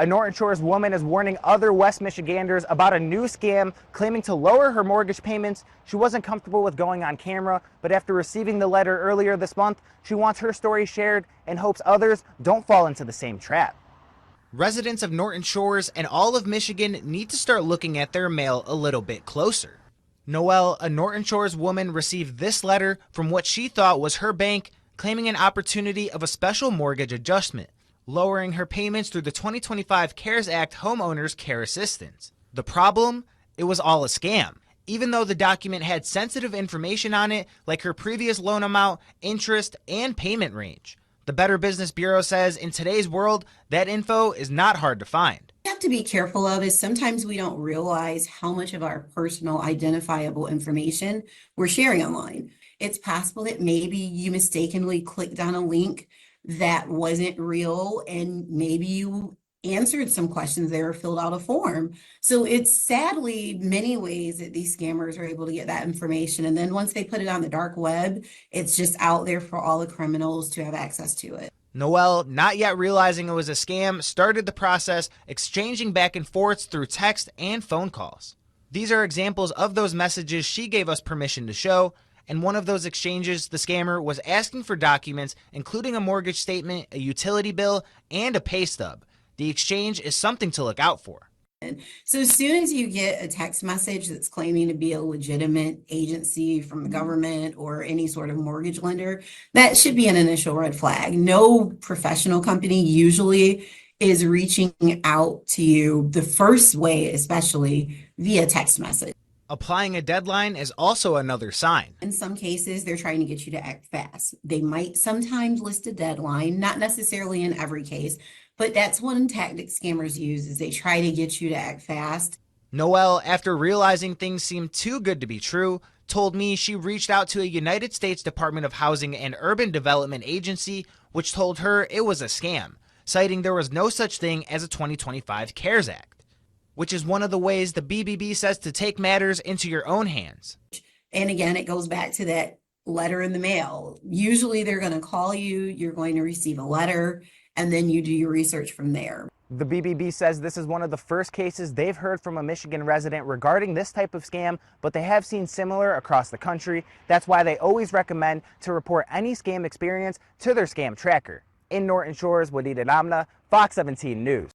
A Norton Shores woman is warning other West Michiganders about a new scam claiming to lower her mortgage payments. She wasn't comfortable with going on camera, but after receiving the letter earlier this month, she wants her story shared and hopes others don't fall into the same trap. Residents of Norton Shores and all of Michigan need to start looking at their mail a little bit closer. Noelle, a Norton Shores woman, received this letter from what she thought was her bank, claiming an opportunity of a special mortgage adjustment, lowering her payments through the 2025 CARES Act Homeowners Care Assistance. The problem? It was all a scam. Even though the document had sensitive information on it, like her previous loan amount, interest, and payment range. The Better Business Bureau says in today's world, that info is not hard to find. We have to be careful of is sometimes we don't realize how much of our personal identifiable information we're sharing online. It's possible that maybe you mistakenly clicked on a link that wasn't real, and maybe you answered some questions there or filled out a form. So it's sadly many ways that these scammers are able to get that information. And then once they put it on the dark web, it's just out there for all the criminals to have access to it. Noelle, not yet realizing it was a scam, started the process, exchanging back and forths through text and phone calls. These are examples of those messages she gave us permission to show. And one of those exchanges, the scammer was asking for documents, including a mortgage statement, a utility bill, and a pay stub. The exchange is something to look out for. So as soon as you get a text message that's claiming to be a legitimate agency from the government or any sort of mortgage lender, that should be an initial red flag. No professional company usually is reaching out to you the first way, especially via text message. Applying a deadline is also another sign. In some cases, they're trying to get you to act fast. They might sometimes list a deadline, not necessarily in every case, but that's one tactic scammers use is they try to get you to act fast. Noelle, after realizing things seemed too good to be true, told me she reached out to a United States Department of Housing and Urban Development agency, which told her it was a scam, citing there was no such thing as a 2025 CARES Act, which is one of the ways the BBB says to take matters into your own hands. And again, it goes back to that letter in the mail. Usually they're going to call you, you're going to receive a letter, and then you do your research from there. The BBB says this is one of the first cases they've heard from a Michigan resident regarding this type of scam, but they have seen similar across the country. That's why they always recommend to report any scam experience to their scam tracker. In Norton Shores, Wadida Namna, Fox 17 News.